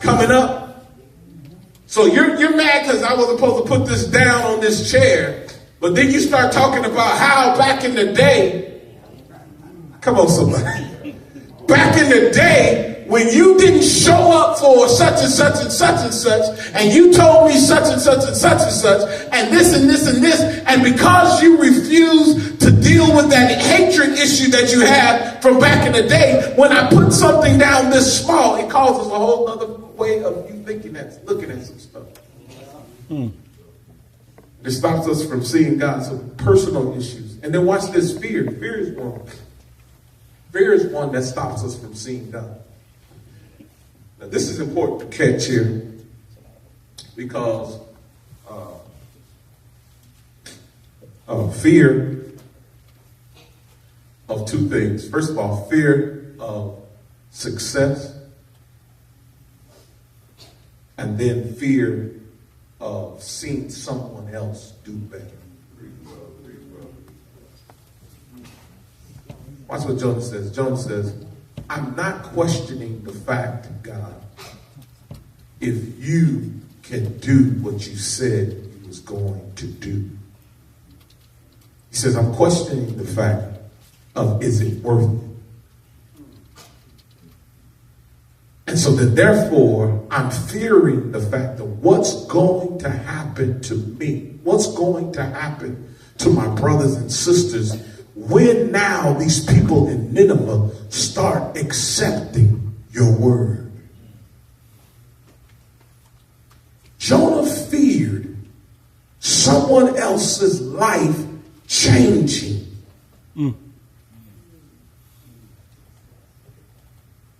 coming up. So you're mad because I was supposed to put this down on this chair. But then you start talking about how back in the day, come on somebody, back in the day when you didn't show up for such and such and such and such, and you told me such and such and such and such, and this and this and this, and because you refuse to deal with that hatred issue that you had from back in the day, when I put something down this small, it causes a whole other way of you thinking that, looking at some stuff. It stops us from seeing God, some personal issues. And then watch this fear. Fear is one. Fear is one that stops us from seeing God. Now, this is important to catch here because fear of two things. First of all, fear of success, and then fear of seeing someone else do better. Watch what Jonah says. Jonah says, I'm not questioning the fact, God, if you can do what you said you was going to do. He says, I'm questioning the fact of, is it worth it? And so that therefore, I'm fearing the fact of what's going to happen to me, what's going to happen to my brothers and sisters when now these people in Nineveh start accepting your word. Jonah feared someone else's life changing.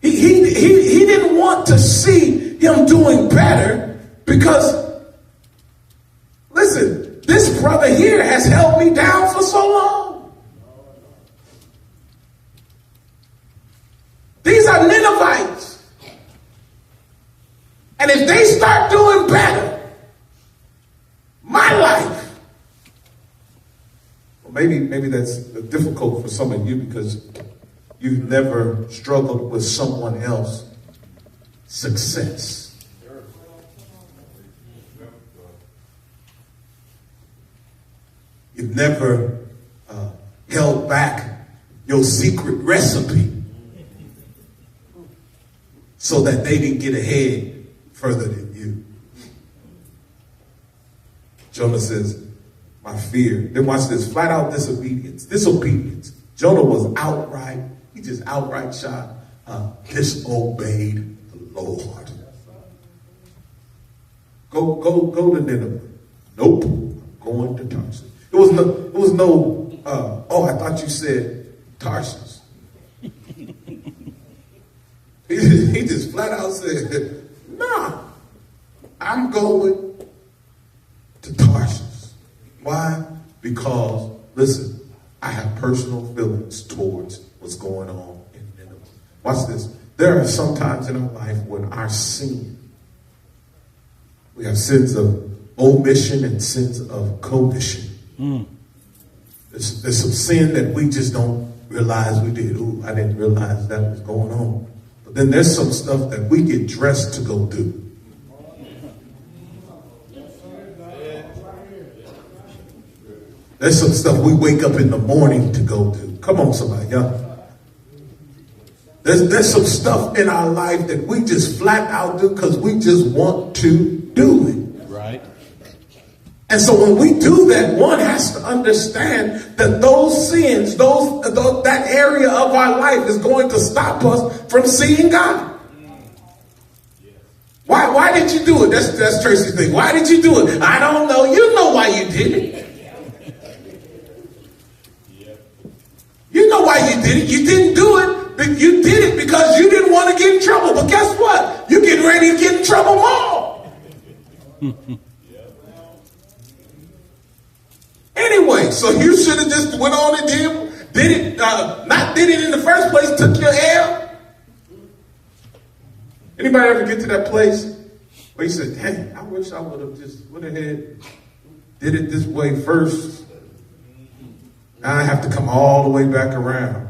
He didn't want to see him doing better because, listen, this brother here has held me down for so long. These are Ninevites. And if they start doing better, my life, well, maybe that's difficult for some of you because you've never struggled with someone else's success. You've never held back your secret recipe so that they didn't get ahead further than you. Jonah says, my fear. Then watch this, flat out disobedience. Disobedience. Jonah was outright, he just outright shot, disobeyed the Lord. Go to Nineveh. Nope, I'm going to Tarshish. It was no, I thought you said Tarshish. He just flat out said, nah, I'm going to Tarshish. Why? Because, listen, I have personal feelings towards what's going on in Nineveh. Watch this. There are some times in our life when our sin, we have sins of omission and sins of commission. There's some sin that we just don't realize we did. Ooh, I didn't realize that was going on. But then there's some stuff that we get dressed to go do. There's some stuff we wake up in the morning to go do. Come on, somebody, y'all. There's some stuff in our life that we just flat out do because we just want to do it. Right. And so when we do that, one has to understand that those sins, that area of our life is going to stop us from seeing God. Why did you do it? That's Tracy's thing. Why did you do it? I don't know. You know why you did it. You know why you did it. You didn't do it, but you did it because you didn't want to get in trouble. But guess what? You're getting ready to get in trouble more. Anyway, so you should have just went on and did it, not did it in the first place, took your L. Anybody ever get to that place where you said, dang, I wish I would have just went ahead, did it this way first. Now I have to come all the way back around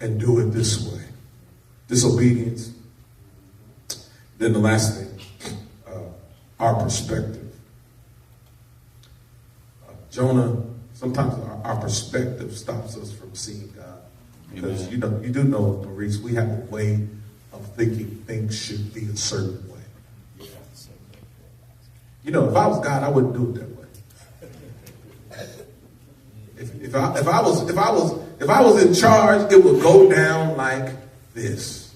and do it this way. Disobedience. Then the last thing, our perspective. Jonah, sometimes our perspective stops us from seeing God. Because you do know, Maurice, we have a way of thinking things should be a certain way. You know, if I was God, I wouldn't do it that way. If I was in charge, it would go down like this.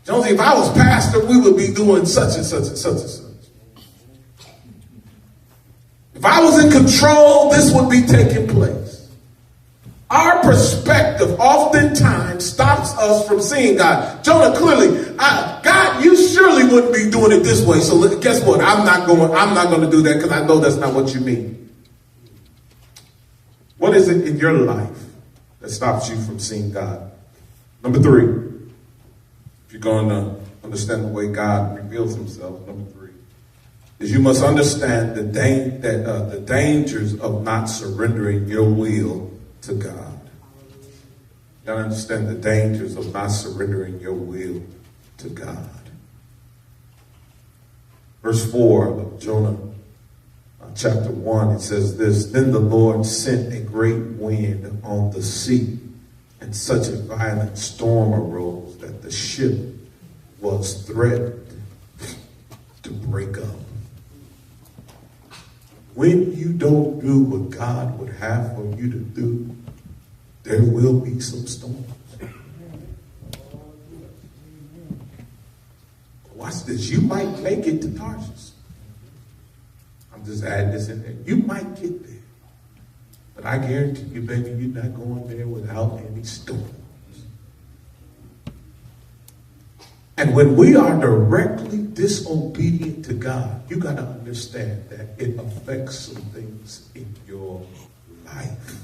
Jonesy, if I was pastor, we would be doing such and such and such and such. If I was in control, this would be taking place. Our perspective oftentimes stops us from seeing God. Jonah, clearly, God, you surely wouldn't be doing it this way. So guess what? I'm not going to do that because I know that's not what you mean. What is it in your life that stops you from seeing God? Number 3, if you're going to understand the way God reveals himself, number 3, is you must understand the dangers of not surrendering your will to God. You gotta understand the dangers of not surrendering your will to God. Verse 4 of Jonah chapter 1, it says this: Then the Lord sent a great wind on the sea, and such a violent storm arose that the ship was threatened to break up. When you don't do what God would have for you to do, there will be some storms. Watch this. You might make it to Tarsus. I'm just adding this in there. You might get there. But I guarantee you, baby, you're not going there without any storms. And when we are directly disobedient to God, you got to understand that it affects some things in your life.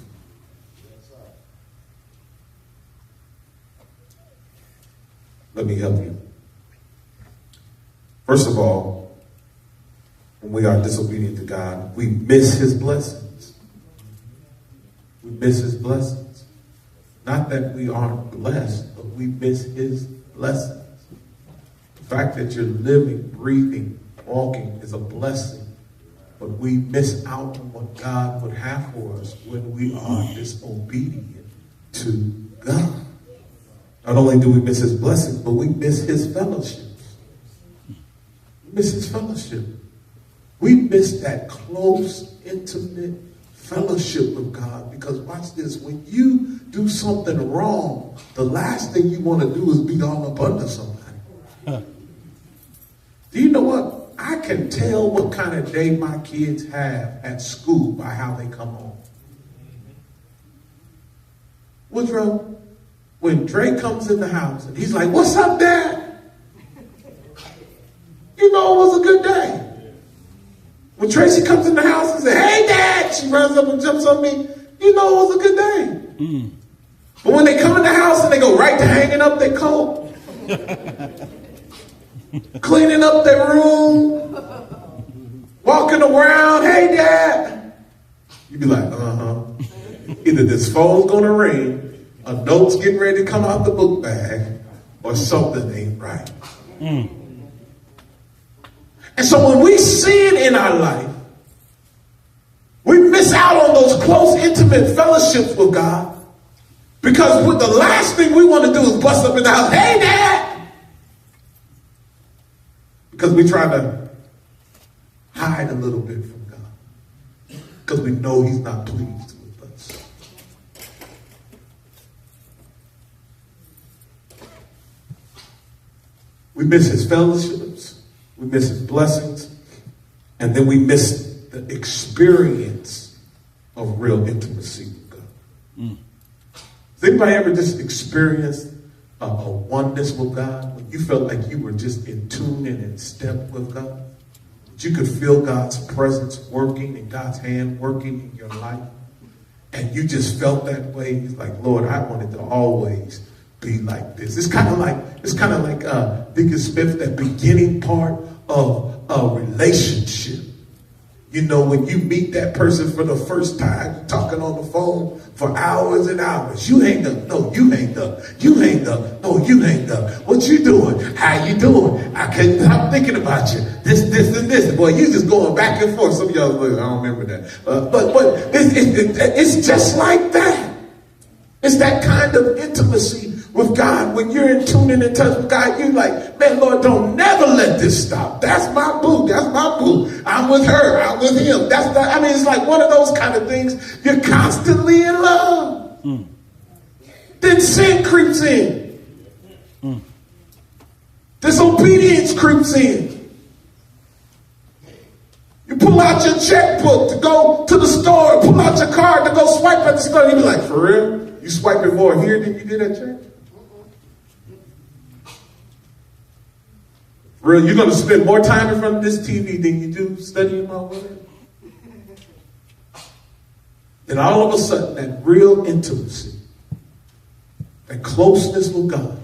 Let me help you. First of all, when we are disobedient to God, we miss his blessings. We miss his blessings. Not that we aren't blessed, but we miss his blessings. The fact that you're living, breathing, walking is a blessing, but we miss out on what God would have for us when we are disobedient to God. Not only do we miss his blessings, but we miss his fellowship. We miss his fellowship. We miss that close, intimate fellowship with God, because watch this, when you do something wrong, the last thing you want to do is be all up under somebody. Do you know what? I can tell what kind of day my kids have at school by how they come home. Woodrow, when Dre comes in the house and he's like, "What's up, Dad?" You know it was a good day. When Tracy comes in the house and says, "Hey, Dad," she runs up and jumps on me. You know it was a good day. But when they come in the house and they go right to hanging up their coat, cleaning up their room, walking around, "Hey, Dad," you be like, Either this phone's gonna ring, a note's getting ready to come out the book bag, or something ain't right. And so when we sin in our life, we miss out on those close, intimate fellowships with God, because the last thing we want to do is bust up in the house, "Hey, Dad!" Because we try to hide a little bit from God, because we know he's not pleased with us. We miss his fellowships, we miss his blessings, and then we miss the experience of real intimacy with God. Has anybody ever just experienced a oneness with God, when you felt like you were just in tune and in step with God? That you could feel God's presence working and God's hand working in your life, and you just felt that way? It's like, "Lord, I wanted to always be like this." It's kind of like Deacon Smith, that beginning part of a relationship. You know, when you meet that person for the first time, talking on the phone for hours and hours, you hang up, no, you hang up, you hang up, no, you hang up. What you doing? How you doing? I can't stop thinking about you. This, and this. Boy, you just going back and forth. Some of y'all, look, I don't remember that. But it's just like that. It's that kind of intimacy with God. When you're in tune and in touch with God, you're like, man, Lord, don't never let this stop. That's my boo. That's my boo. I'm with her. I'm with him. It's like one of those kind of things. You're constantly in love. Then sin creeps in. Disobedience creeps in. You pull out your checkbook to go to the store, pull out your card to go swipe at the store. You be like, for real? You swiping more here than you did at church? Real, you're going to spend more time in front of this TV than you do studying my word? And all of a sudden, that real intimacy, that closeness with God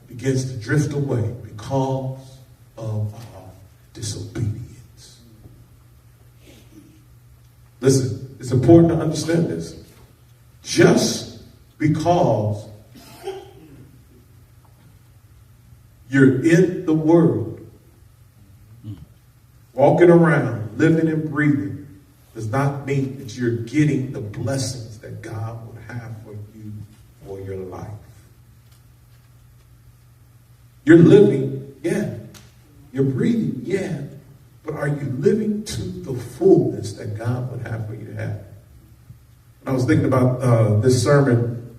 begins to drift away because of our disobedience. Listen, it's important to understand this. Just because you're in the world, walking around, living and breathing, does not mean that you're getting the blessings that God would have for you for your life. You're living, yeah. You're breathing, yeah. But are you living to the fullness that God would have for you to have? I was thinking about this sermon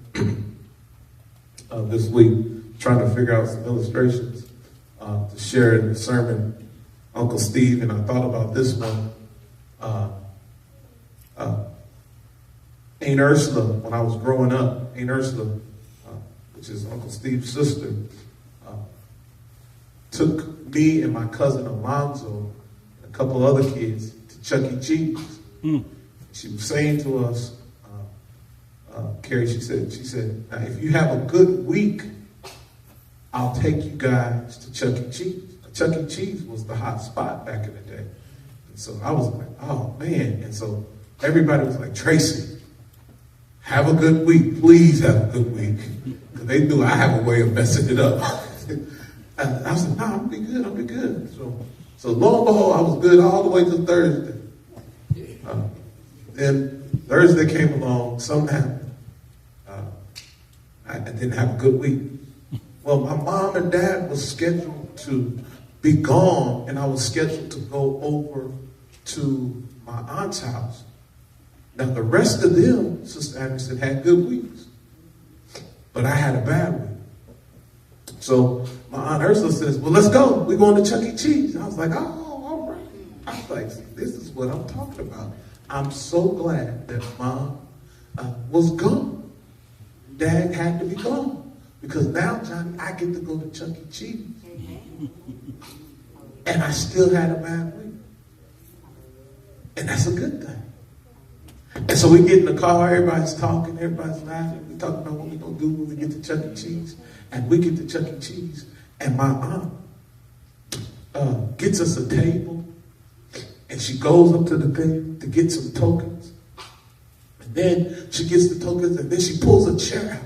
this week, trying to figure out some illustrations to share in the sermon, Uncle Steve, and I thought about this one. Aunt Ursula, when I was growing up, Aunt Ursula, which is Uncle Steve's sister, took me and my cousin Alonzo and a couple other kids to Chuck E. Cheese. She was saying to us, Carrie, she said, now if you have a good week, I'll take you guys to Chuck E. Cheese. Chuck E. Cheese was the hot spot back in the day. And so I was like, oh man. And so everybody was like, Tracy, have a good week. Please have a good week. Because they knew I have a way of messing it up. And I was like, no, I'll be good. So lo and behold, I was good all the way to Thursday. Then Thursday came along, something happened. I didn't have a good week. Well, my mom and dad was scheduled to be gone, and I was scheduled to go over to my aunt's house. Now, the rest of them, Sister Anderson, had good weeks. But I had a bad week. So my Aunt Ursula says, well, let's go. We're going to Chuck E. Cheese. I was like, oh, all right. I was like, this is what I'm talking about. I'm so glad that Mom was gone. Dad had to be gone. Because now, Johnny, I get to go to Chuck E. Cheese. And I still had a bad week. And that's a good thing. And so we get in the car, everybody's talking, everybody's laughing. We talking about what we're going to do when we get to Chuck E. Cheese. And we get to Chuck E. Cheese. And my aunt gets us a table. And she goes up to the thing to get some tokens. And then she gets the tokens and then she pulls a chair out.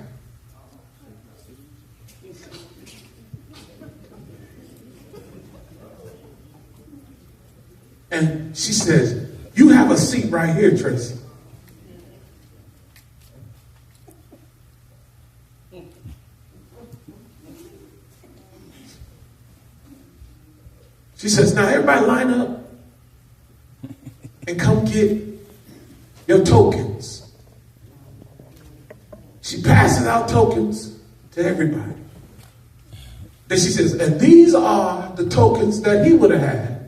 And she says, you have a seat right here, Tracy. She says, now everybody line up and come get your tokens. She passes out tokens to everybody. Then she says, and these are the tokens that he would have had